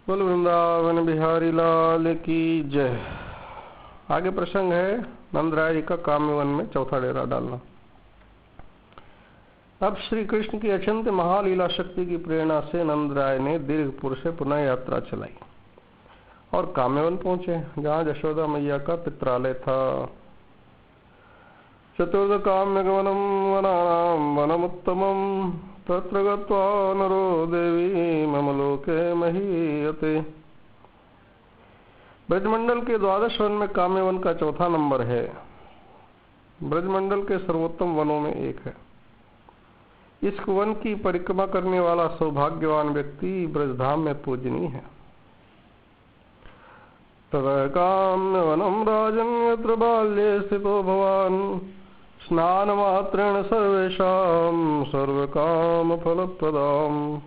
बोल वृंदावन बिहारी लाल की जय। आगे प्रसंग है नंद राय जी का काम्यवन में चौथा डेरा डालना। अब श्री कृष्ण की अचिंत महालीला शक्ति की प्रेरणा से नंद राय ने दीर्घपुर से पुनः यात्रा चलाई और काम्यवन पहुंचे, जहां यशोदा मैया का पित्रालय था। चतुर्थ काम्यगमनम वनानां वनमुत्तमं तत्र गत्वा नरो देवी मम लोके महीयते। ब्रजमंडल के द्वादश वन में काम्यवन का चौथा नंबर है। ब्रजमंडल के सर्वोत्तम वनों में एक है। इस वन की परिक्रमा करने वाला सौभाग्यवान व्यक्ति ब्रजधाम में पूजनीय है। ततः काम्यवनं राजन् यत्र बाल्ये स्थितो भवान् स्नानमात्रेण सर्वेषां सर्वकामफलप्रदाम्।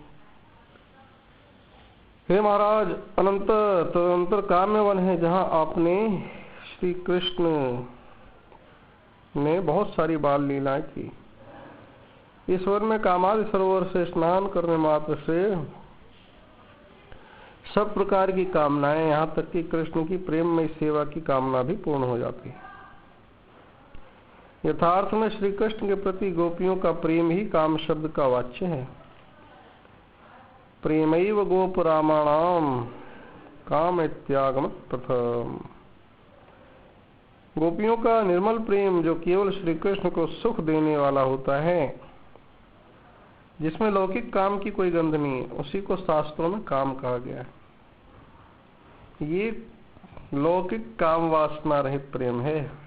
हे महाराज, तदंतर काम्यवन है, जहाँ आपने श्री कृष्ण ने बहुत सारी बाल लीलाएं की। इस वन में कामादि सरोवर से स्नान करने मात्र से सब प्रकार की कामनाएं, यहाँ तक कि कृष्ण की प्रेममय सेवा की कामना भी पूर्ण हो जाती है। यथार्थ में श्री कृष्ण के प्रति गोपियों का प्रेम ही काम शब्द का वाच्य है। प्रेमैव गोपरामाणाम काम इत्यागम प्रथम। गोपियों का निर्मल प्रेम जो केवल श्री कृष्ण को सुख देने वाला होता है, जिसमें लौकिक काम की कोई गंध नहीं है, उसी को शास्त्रों में काम कहा गया है। ये लौकिक काम वासना रहित प्रेम है।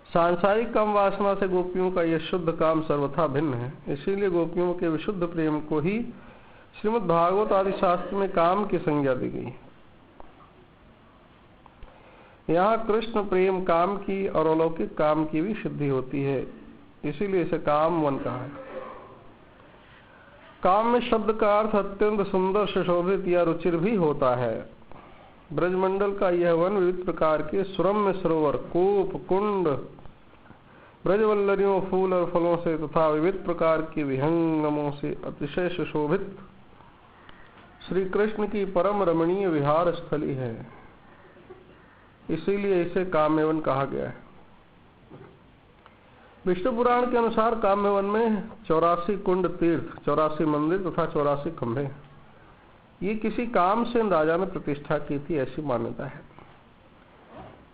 सांसारिक काम वासना से गोपियों का यह शुद्ध काम सर्वथा भिन्न है। इसीलिए गोपियों के विशुद्ध प्रेम को ही श्रीमद् भागवत आदि शास्त्र में काम की संज्ञा दी गई। यहाँ कृष्ण प्रेम काम की और अलौकिक काम की भी सिद्धि होती है, इसीलिए इसे काम वन कहा है। काम में शब्द का अर्थ अत्यंत सुंदर सुशोभित या रुचिर भी होता है। ब्रजमंडल का यह वन विविध प्रकार के सुरम्य सरोवर, कूप, कुंड, ब्रजवल्लरियों, फूल और फलों से तथा विविध प्रकार के विहंगमों से अतिशय सुशोभित श्री कृष्ण की परम रमणीय विहार स्थली है। इसीलिए इसे काम्यवन कहा गया है। विष्णु पुराण के अनुसार काम्यवन में 84 कुंड, तीर्थ, 84 मंदिर तथा 84 खंभे। ये किसी काम से राजा ने प्रतिष्ठा की थी, ऐसी मान्यता है।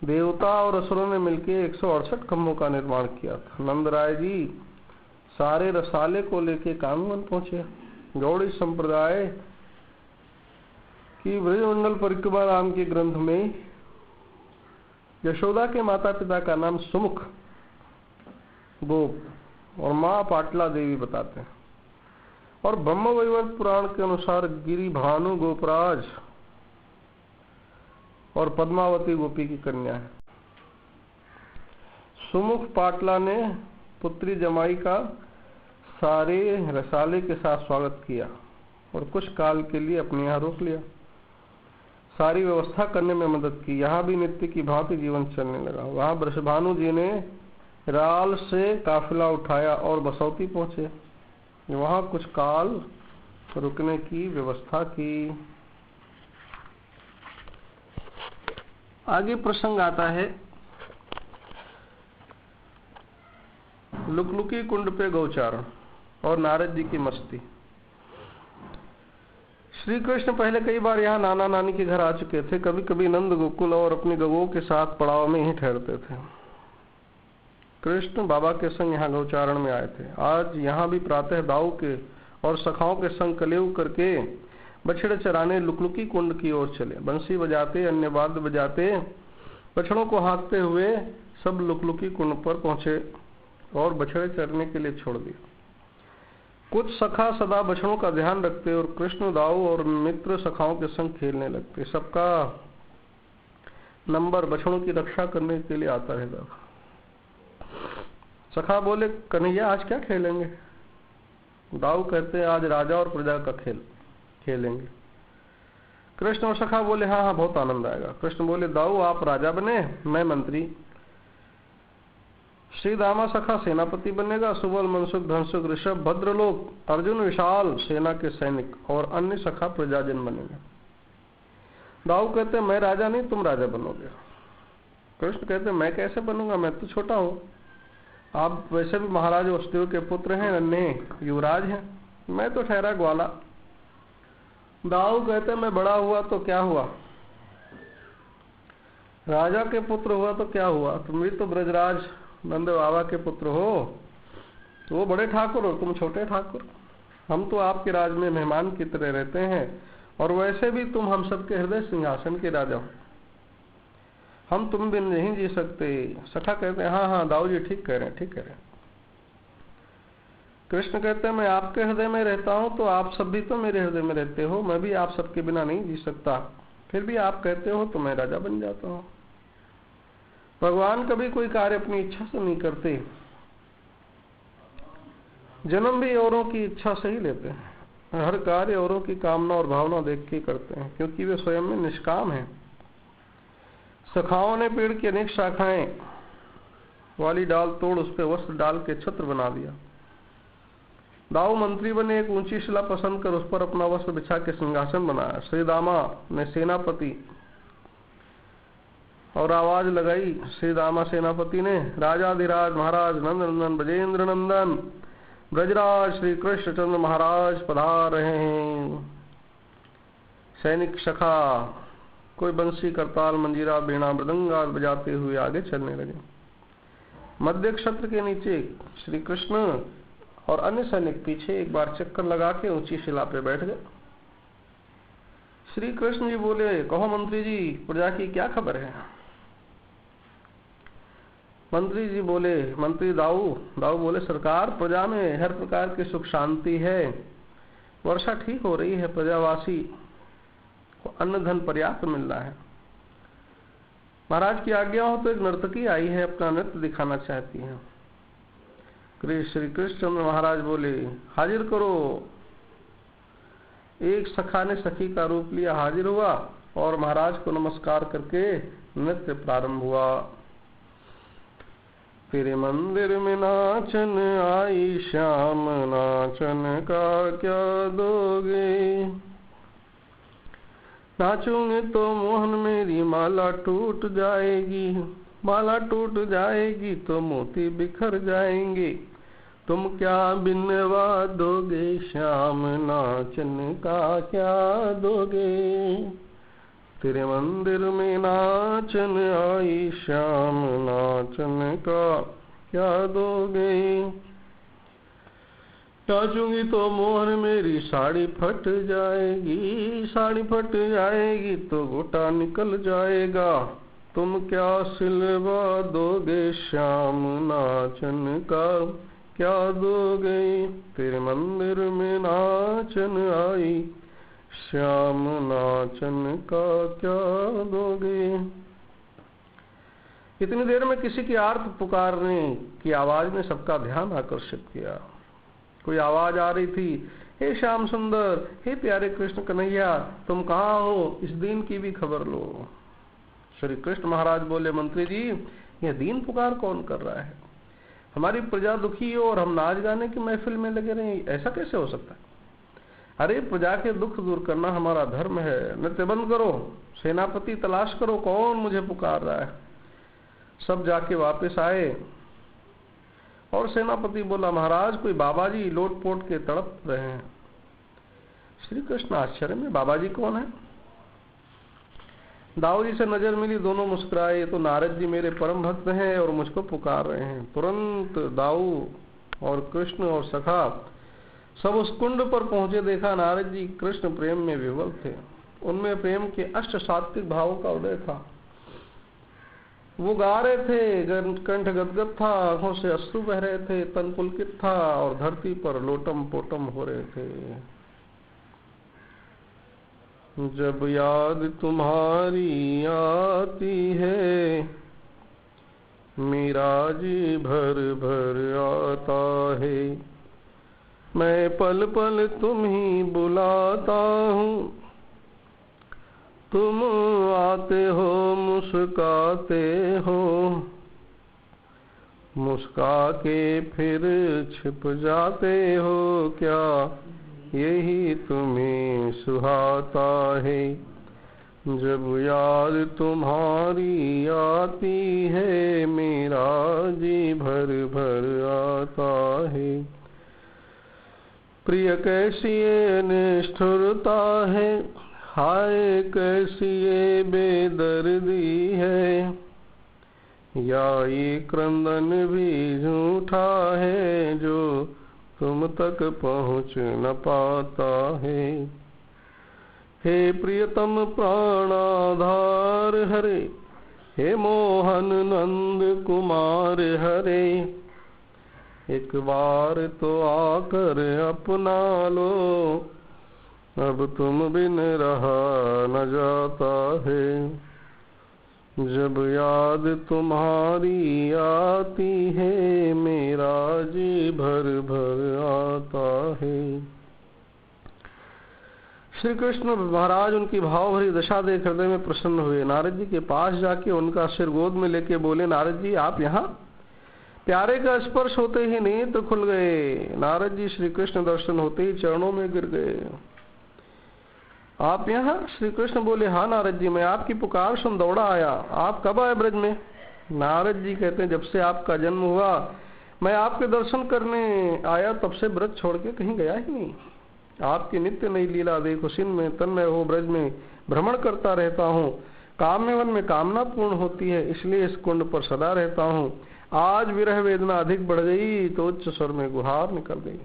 देवता और असुरों ने मिलकर 168 खंभों का निर्माण किया था। नंद राय जी सारे रसाले को लेकर काम्यवन पहुंचे। गौड़ी संप्रदाय की ब्रजमंडल परिक्रमा नाम के ग्रंथ में यशोदा के माता पिता का नाम सुमुख गोप और माँ पाटला देवी बताते हैं, और ब्रह्म वैवर्त पुराण के अनुसार गिरि भानु गोपराज और पद्मावती गोपी की कन्या है। सुमुख पाटला ने पुत्री जमाई का सारे रसाले के साथ स्वागत किया और कुछ काल के लिए अपने यहाँ रोक लिया। सारी व्यवस्था करने में मदद की। यहाँ भी नित्य की भांति जीवन चलने लगा। वहाँ वृषभानु जी ने राल से काफिला उठाया और बसौती पहुंचे। वहाँ कुछ काल रुकने की व्यवस्था की। आगे प्रसंग आता है लुकलुकी कुंड पे गौचारण और नारद जी की मस्ती। श्री कृष्ण पहले कई बार यहाँ नाना नानी के घर आ चुके थे। कभी कभी नंद गोकुल और अपनी गवों के साथ पड़ाव में ही ठहरते थे। कृष्ण बाबा के संग यहाँ गौचारण में आए थे। आज यहाँ भी प्रातः दाऊ के और सखाओं के संग कलेव करके बछड़े चराने लुकलुकी कुंड की ओर चले। बंसी बजाते, अन्य वाद्य बजाते, बछड़ों को हाँकते हुए सब लुकलुकी कुंड पर पहुंचे और बछड़े चरने के लिए छोड़ दिए। कुछ सखा सदा बछड़ों का ध्यान रखते और कृष्ण, दाऊ और मित्र सखाओं के संग खेलने लगते। सबका नंबर बछड़ों की रक्षा करने के लिए आता रहता। सखा बोले, कन्हैया आज क्या खेलेंगे? दाऊ कहते हैं, आज राजा और प्रजा का खेल खेलेंगे। कृष्ण और सखा बोले, हाँ हाँ बहुत आनंद आएगा। कृष्ण बोले, दाऊ आप राजा बने, मैं मंत्री। श्री दामा सखा सेनापति बनेगा, सुबल मनसुख धनसुख ऋषभ भद्रलोक अर्जुन विशाल सेना के सैनिक और अन्य सखा प्रजाजन बनेंगे। दाऊ कहते मैं राजा नहीं, तुम राजा बनोगे। कृष्ण कहते मैं कैसे बनूंगा, मैं तो छोटा हूँ, आप वैसे भी महाराज वसुदेव के पुत्र हैं, अन्य युवराज हैं, मैं तो ठहरा ग्वाला। दाऊ कहते मैं बड़ा हुआ तो क्या हुआ, राजा के पुत्र हुआ तो क्या हुआ, तुम भी तो ब्रजराज नंद बाबा के पुत्र हो, तो वो बड़े ठाकुर हो, तुम छोटे ठाकुर। हम तो आपके राज में मेहमान की तरह रहते हैं, और वैसे भी तुम हम सबके हृदय सिंहासन के राजा हो, हम तुम बिन नहीं जी सकते। सखा कहते हैं हाँ हाँ दाऊ जी ठीक कह रहे हैं, ठीक कह रहे हैं। कृष्ण कहते हैं मैं आपके हृदय में रहता हूं, तो आप सब भी तो मेरे हृदय में रहते हो, मैं भी आप सबके बिना नहीं जी सकता, फिर भी आप कहते हो तो मैं राजा बन जाता हूं। भगवान कभी कोई कार्य अपनी इच्छा से नहीं करते, जन्म भी औरों की इच्छा से ही लेते हैं, हर कार्य औरों की कामना और भावना देख के करते हैं, क्योंकि वे स्वयं में निष्काम हैं। सखाओं ने पेड़ की अनेक शाखाएं वाली डाल तोड़ उस पर वस्त्र डाल के छत्र बना दिया। दाऊ मंत्री बने, एक ऊंची शिला पसंद कर उस पर अपना वस्त्र बिछा के सिंहासन बनाया। श्री दामा ने सेनापति और आवाज लगाई, श्री दामा सेनापति ने, राजाधिराज महाराज नंद नंदन ब्रजेंद्र नंदन ब्रजराज श्री कृष्णचंद्र महाराज पधार रहे हैं। सैनिक सखा कोई बंसी करताल मंजीरा बीणा मृदंगा बजाते हुए आगे चलने लगे। मध्य क्षत्र के नीचे श्री कृष्ण और अन्य सैनिक पीछे एक बार चक्कर लगा के ऊंची शिला पे बैठ गए। श्री कृष्ण जी बोले, कहो मंत्री जी, प्रजा की क्या खबर है। मंत्री जी बोले, मंत्री दाऊ बोले, सरकार प्रजा में हर प्रकार की सुख शांति है, वर्षा ठीक हो रही है, प्रजावासी को अन्न धन पर्याप्त मिल रहा है। महाराज की आज्ञा हो तो एक नर्तकी आई है, अपना नृत्य दिखाना चाहती है। श्री कृष्णचंद्र महाराज बोले, हाजिर करो। एक सखा ने सखी का रूप लिया, हाजिर हुआ और महाराज को नमस्कार करके नृत्य प्रारंभ हुआ। तेरे मंदिर में नाचन आई श्याम, नाचन का क्या दोगे, नाचूंगे तो मोहन मेरी माला टूट जाएगी, माला टूट जाएगी तो मोती बिखर जाएंगे, तुम क्या बिनवा दोगे श्याम, नाचन का क्या दोगे। तेरे मंदिर में नाचन आई श्याम, नाचन का क्या दोगे, नाचूंगी तो मोहन मेरी साड़ी फट जाएगी, साड़ी फट जाएगी तो गोटा निकल जाएगा, तुम क्या सिलवा दोगे श्याम, नाचन का क्या दोगे। तेरे मंदिर में नाचन आई श्याम, नाचन का क्या दोगे। इतनी देर में किसी की आर्त पुकारने की आवाज ने सबका ध्यान आकर्षित किया। कोई आवाज आ रही थी, हे श्याम सुंदर, हे प्यारे कृष्ण कन्हैया, तुम कहाँ हो, इस दीन की भी खबर लो। श्री कृष्ण महाराज बोले, मंत्री जी, यह दीन पुकार कौन कर रहा है, हमारी प्रजा दुखी हो और हम नाच गाने की महफिल में लगे रहे, ऐसा कैसे हो सकता है। अरे प्रजा के दुख दूर करना हमारा धर्म है, नृत्य बंद करो, सेनापति तलाश करो, कौन मुझे पुकार रहा है। सब जाके वापस आए और सेनापति बोला, महाराज कोई बाबा जी लोट पोट के तड़प रहे हैं। श्री कृष्ण आश्चर्य में, बाबा जी कौन है। दाऊ जी से नजर मिली, दोनों मुस्कुराए, तो नारद जी मेरे परम भक्त हैं और मुझको पुकार रहे हैं। तुरंत दाऊ और कृष्ण और सखा सब उस कुंड पर पहुंचे। देखा नारद जी कृष्ण प्रेम में विवल थे, उनमें प्रेम के अष्ट सात्विक भावों का उदय था। वो गा रहे थे, कंठ गदगद था, आंखों से अश्रु बह रहे थे, तन पुलकित था और धरती पर लोटम पोटम हो रहे थे। जब याद तुम्हारी आती है, मेरा जी भर भर आता है, मैं पल पल तुम ही बुलाता हूँ, तुम आते हो मुस्काते हो, मुस्का के फिर छिप जाते हो क्या, यही तुम्हें सुहाता है। जब याद तुम्हारी आती है, मेरा जी भर भर आता है। प्रिय कैसी ये निष्ठुरता है, हाय कैसी ये बेदर्दी है। या ये क्रंदन भी झूठा है, जो तुम तक पहुँच न पाता है। हे प्रियतम प्राणाधार हरे, हे मोहन नंद कुमार हरे। एक बार तो आकर अपना लो, अब तुम बिन रहा न जाता है। जब याद तुम्हारी आती है, मेरा जी भर भर आता है। श्री कृष्ण महाराज उनकी भाव भरी दशा देख हृदय में प्रसन्न हुए। नारद जी के पास जाके उनका सिर गोद में लेके बोले, नारद जी आप यहाँ? प्यारे का स्पर्श होते ही नेत्र खुल गए। नारद जी श्री कृष्ण दर्शन होते ही चरणों में गिर गए। आप यहाँ? श्री कृष्ण बोले, हाँ नारद जी, मैं आपकी पुकार सुन दौड़ा आया। आप कब आए ब्रज में? नारद जी कहते हैं, जब से आपका जन्म हुआ मैं आपके दर्शन करने आया, तब से ब्रज छोड़ के कहीं गया ही नहीं। आपकी नित्य नई लीला देखो, सिन में तन्मय हो ब्रज में भ्रमण करता रहता हूँ। काम्य वन में कामना पूर्ण होती है, इसलिए इस कुंड पर सदा रहता हूँ। आज विरह वेदना अधिक बढ़ गई तो उच्च स्वर में गुहार निकल गई।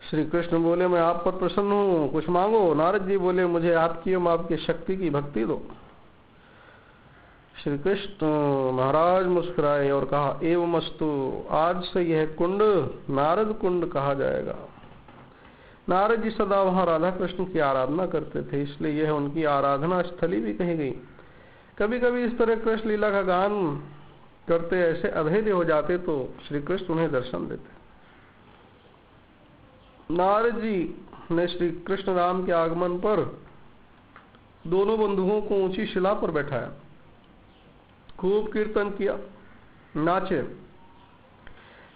श्री कृष्ण बोले, मैं आप पर प्रसन्न हूँ, कुछ मांगो। नारद जी बोले, मुझे आपकी एवं आपकी शक्ति की भक्ति दो। श्री कृष्ण महाराज मुस्कुराए और कहा, एवमस्तु, आज से यह कुंड नारद कुंड कहा जाएगा। नारद जी सदा वहाँ राधा कृष्ण की आराधना करते थे, इसलिए यह उनकी आराधना स्थली भी कही गई। कभी कभी इस तरह कृष्ण लीला का गान करते ऐसे अधैर्य हो जाते तो श्री कृष्ण उन्हें दर्शन देते। नारद जी ने श्री कृष्ण राम के आगमन पर दोनों बंधुओं को ऊंची शिला पर बैठाया, खूब कीर्तन किया, नाचे।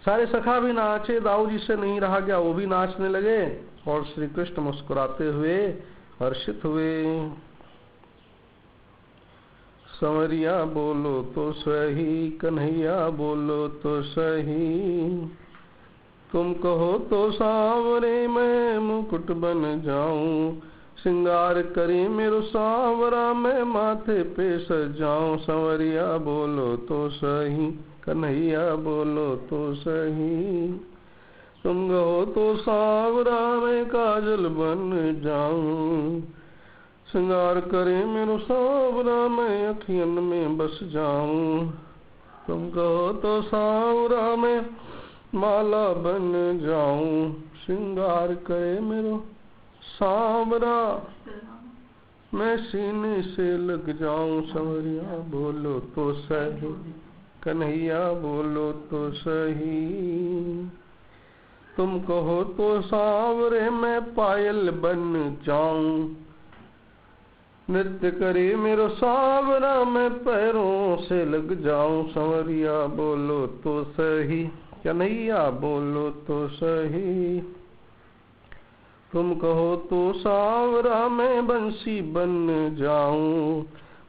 सारे सखा भी नाचे, दाऊ जी से नहीं रहा गया, वो भी नाचने लगे और श्री कृष्ण मुस्कुराते हुए हर्षित हुए। संवरिया बोलो तो सही, कन्हैया बोलो तो सही। तुम कहो तो सांवरे मैं मुकुट बन जाऊं, श्रृंगार करे मेरो सांवरा मैं माथे पे सजाऊं। संवरिया बोलो तो सही, कन्हैया बोलो तो सही। तुम कहो तो सांवरा मैं काजल बन जाऊं, श्रृंगार करे मेरो सांवरा मैं अखियन में बस जाऊं। तुम कहो तो सांवरा मैं माला बन जाऊं, श्रृंगार करे मेरो सांवरा मैं सीने से लग जाऊं। संवरिया बोलो तो सही, कन्हैया बोलो तो सही। तुम कहो तो सांवरे मैं पायल बन जाऊं, नृत्य करे मेरो सांवरा मैं पैरों से लग जाऊं। संवरिया बोलो तो सही, कन्हैया बोलो तो सही। तुम कहो तो सांवरा मैं बंसी बन जाऊं,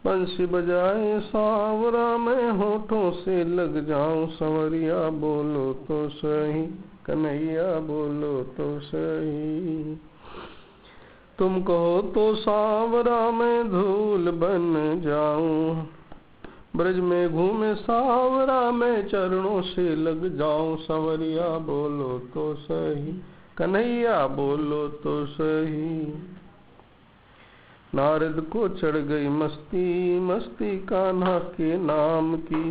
बंसी बजाए सांवरा मैं होठों से लग जाऊं। संवरिया बोलो तो सही, कन्हैया बोलो तो सही। तुम कहो तो सांवरा मैं धूल बन जाऊं, ब्रज में घूमे सांवरा मैं चरणों से लग जाऊं। संवरिया बोलो तो सही, कन्हैया बोलो तो सही। नारद को चढ़ गई मस्ती, मस्ती कान्हा के नाम की,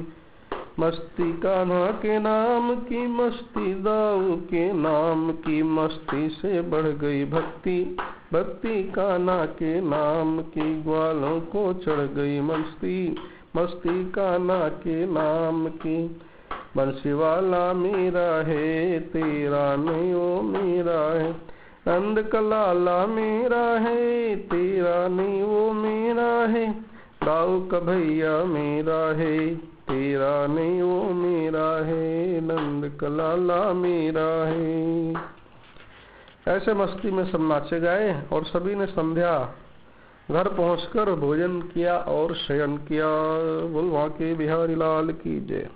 मस्ती कान्हा के नाम की, मस्ती दाऊ के नाम की। मस्ती से बढ़ गई भक्ति, भक्ति कान्हा के नाम की। ग्वालों को चढ़ गई मस्ती, मस्ती कान्हा के नाम की। बंसी वाला मेरा है, तेरा नहीं वो मेरा है। नंद कलाला मेरा है, तेरा नहीं वो मेरा है। दाऊ का भैया मेरा है, तेरा नहीं वो मेरा है, नंद का लाला मेरा है। ऐसे मस्ती में सब नाचे गाए और सभी ने संध्या घर पहुंचकर भोजन किया और शयन किया। बोल वहाँ के बिहारी लाल की जय।